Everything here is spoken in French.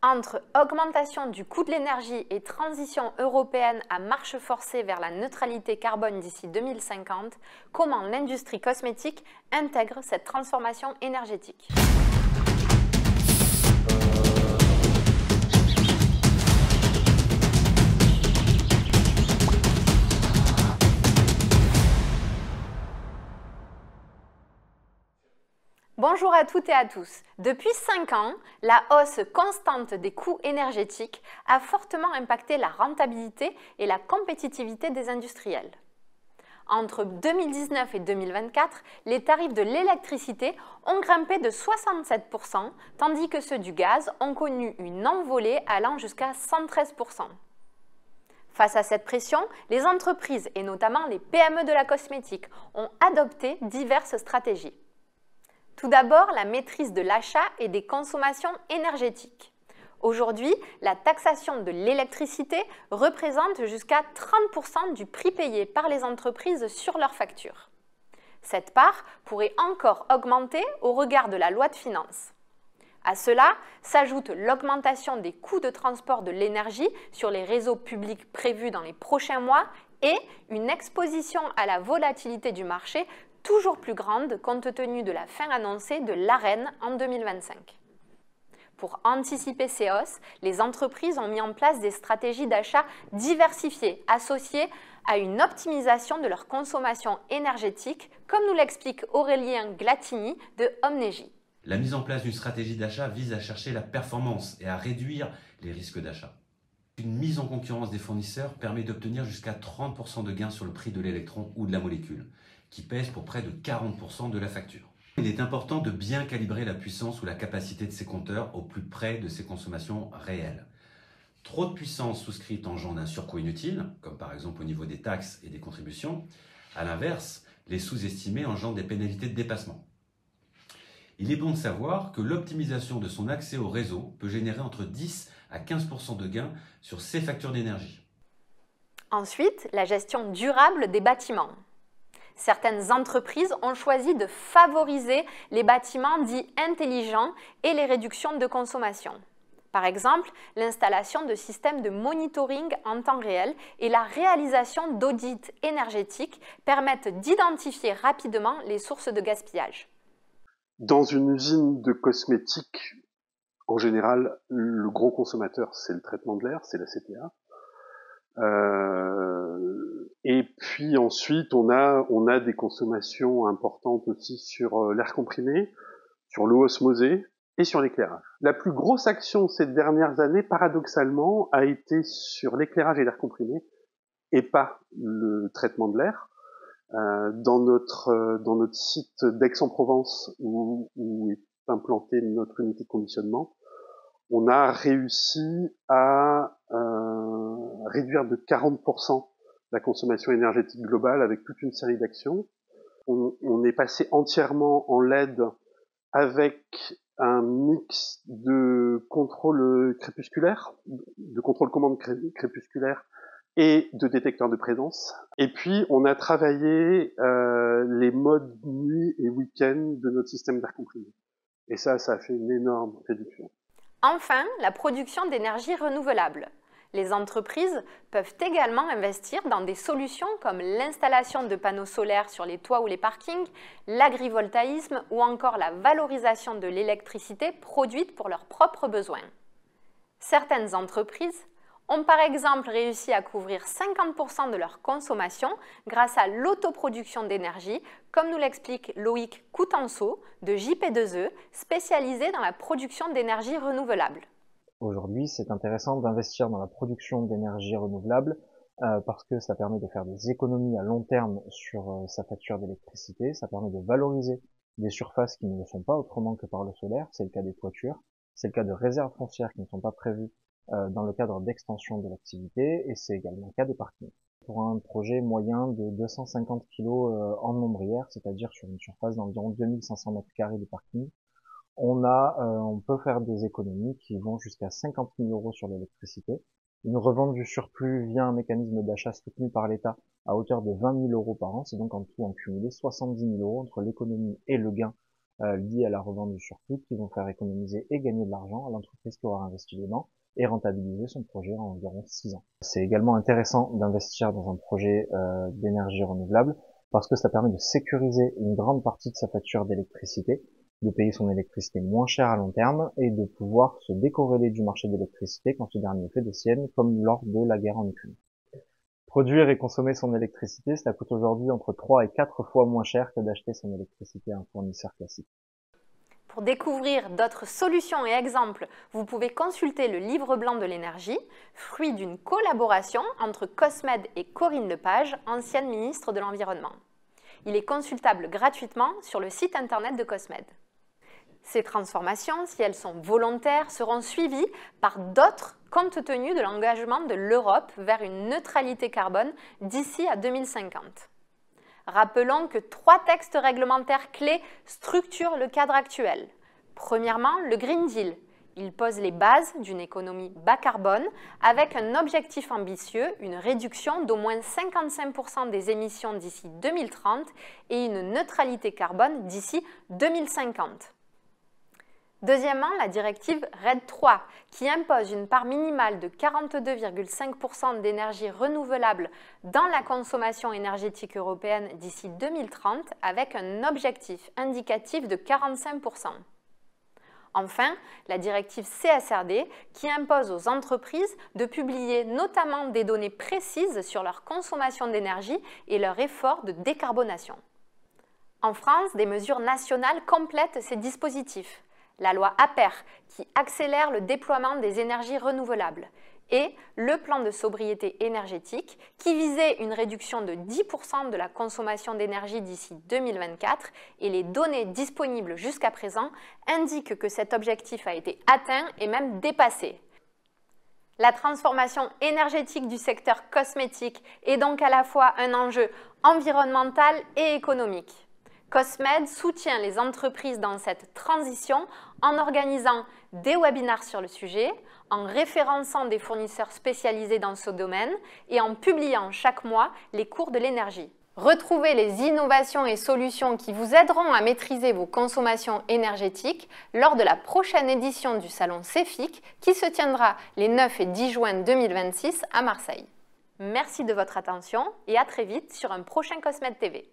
Entre augmentation du coût de l'énergie et transition européenne à marche forcée vers la neutralité carbone d'ici 2050, comment l'industrie cosmétique intègre cette transformation énergétique? Bonjour à toutes et à tous. Depuis 5 ans, la hausse constante des coûts énergétiques a fortement impacté la rentabilité et la compétitivité des industriels. Entre 2019 et 2024, les tarifs de l'électricité ont grimpé de 67%, tandis que ceux du gaz ont connu une envolée allant jusqu'à 113%. Face à cette pression, les entreprises, et notamment les PME de la cosmétique, ont adopté diverses stratégies. Tout d'abord, la maîtrise de l'achat et des consommations énergétiques. Aujourd'hui, la taxation de l'électricité représente jusqu'à 30% du prix payé par les entreprises sur leurs factures. Cette part pourrait encore augmenter au regard de la loi de finances. À cela s'ajoute l'augmentation des coûts de transport de l'énergie sur les réseaux publics prévus dans les prochains mois et une exposition à la volatilité du marché toujours plus grande compte tenu de la fin annoncée de l'Arenh en 2025. Pour anticiper ces hausses, les entreprises ont mis en place des stratégies d'achat diversifiées associées à une optimisation de leur consommation énergétique, comme nous l'explique Aurélien Glatini de Omnegy. La mise en place d'une stratégie d'achat vise à chercher la performance et à réduire les risques d'achat. Une mise en concurrence des fournisseurs permet d'obtenir jusqu'à 30% de gains sur le prix de l'électron ou de la molécule, qui pèse pour près de 40% de la facture. Il est important de bien calibrer la puissance ou la capacité de ces compteurs au plus près de ces consommations réelles. Trop de puissance souscrite engendre un surcoût inutile, comme par exemple au niveau des taxes et des contributions. À l'inverse, les sous-estimés engendrent des pénalités de dépassement. Il est bon de savoir que l'optimisation de son accès au réseau peut générer entre 10 à 15% de gains sur ses factures d'énergie. Ensuite, la gestion durable des bâtiments. Certaines entreprises ont choisi de favoriser les bâtiments dits intelligents et les réductions de consommation. Par exemple, l'installation de systèmes de monitoring en temps réel et la réalisation d'audits énergétiques permettent d'identifier rapidement les sources de gaspillage. Dans une usine de cosmétiques, en général, le gros consommateur, c'est le traitement de l'air, c'est la CTA. Et puis ensuite, on a des consommations importantes aussi sur l'air comprimé, sur l'eau osmosée et sur l'éclairage. La plus grosse action ces dernières années, paradoxalement, a été sur l'éclairage et l'air comprimé, et pas le traitement de l'air. Dans notre site d'Aix-en-Provence, où est implantée notre unité de conditionnement, on a réussi à réduire de 40% la consommation énergétique globale avec toute une série d'actions. On est passé entièrement en LED avec un mix de contrôle crépusculaire, de contrôle commande crépusculaire et de détecteurs de présence. Et puis, on a travaillé les modes nuit et week-end de notre système d'air comprimé. Et ça a fait une énorme réduction. Enfin, la production d'énergie renouvelable. Les entreprises peuvent également investir dans des solutions comme l'installation de panneaux solaires sur les toits ou les parkings, l'agrivoltaïsme ou encore la valorisation de l'électricité produite pour leurs propres besoins. Certaines entreprises ont par exemple réussi à couvrir 50% de leur consommation grâce à l'autoproduction d'énergie, comme nous l'explique Loïc Coutenceau de JP2E, spécialisé dans la production d'énergie renouvelable. Aujourd'hui, c'est intéressant d'investir dans la production d'énergie renouvelable parce que ça permet de faire des économies à long terme sur sa facture d'électricité, ça permet de valoriser des surfaces qui ne le sont pas autrement que par le solaire, c'est le cas des toitures, c'est le cas de réserves foncières qui ne sont pas prévues dans le cadre d'extension de l'activité, et c'est également le cas des parkings. Pour un projet moyen de 250 kg en ombrière, c'est-à-dire sur une surface d'environ 2500 m² de parking, on peut faire des économies qui vont jusqu'à 50 000 € sur l'électricité. Une revente du surplus via un mécanisme d'achat soutenu par l'État à hauteur de 20 000 € par an, c'est donc en tout en cumulé 70 000 € entre l'économie et le gain liés à la revente du surplus qui vont faire économiser et gagner de l'argent à l'entreprise qui aura investi dedans et rentabiliser son projet en environ 6 ans. C'est également intéressant d'investir dans un projet d'énergie renouvelable parce que ça permet de sécuriser une grande partie de sa facture d'électricité, de payer son électricité moins cher à long terme et de pouvoir se décorréler du marché de l'électricité quand ce dernier fait des siennes, comme lors de la guerre en Ukraine. Produire et consommer son électricité, ça coûte aujourd'hui entre 3 et 4 fois moins cher que d'acheter son électricité à un fournisseur classique. Pour découvrir d'autres solutions et exemples, vous pouvez consulter le livre blanc de l'énergie, fruit d'une collaboration entre Cosmed et Corinne Lepage, ancienne ministre de l'Environnement. Il est consultable gratuitement sur le site internet de Cosmed. Ces transformations, si elles sont volontaires, seront suivies par d'autres compte tenu de l'engagement de l'Europe vers une neutralité carbone d'ici à 2050. Rappelons que 3 textes réglementaires clés structurent le cadre actuel. Premièrement, le Green Deal. Il pose les bases d'une économie bas carbone avec un objectif ambitieux, une réduction d'au moins 55% des émissions d'ici 2030 et une neutralité carbone d'ici 2050. Deuxièmement, la directive RED III, qui impose une part minimale de 42,5% d'énergie renouvelable dans la consommation énergétique européenne d'ici 2030, avec un objectif indicatif de 45%. Enfin, la directive CSRD, qui impose aux entreprises de publier notamment des données précises sur leur consommation d'énergie et leur effort de décarbonation. En France, des mesures nationales complètent ces dispositifs. La loi APER, qui accélère le déploiement des énergies renouvelables, et le plan de sobriété énergétique, qui visait une réduction de 10% de la consommation d'énergie d'ici 2024, et les données disponibles jusqu'à présent indiquent que cet objectif a été atteint et même dépassé. La transformation énergétique du secteur cosmétique est donc à la fois un enjeu environnemental et économique. Cosmed soutient les entreprises dans cette transition en organisant des webinaires sur le sujet, en référençant des fournisseurs spécialisés dans ce domaine et en publiant chaque mois les cours de l'énergie. Retrouvez les innovations et solutions qui vous aideront à maîtriser vos consommations énergétiques lors de la prochaine édition du salon CEFIC qui se tiendra les 9 et 10 juin 2026 à Marseille. Merci de votre attention et à très vite sur un prochain Cosmed TV.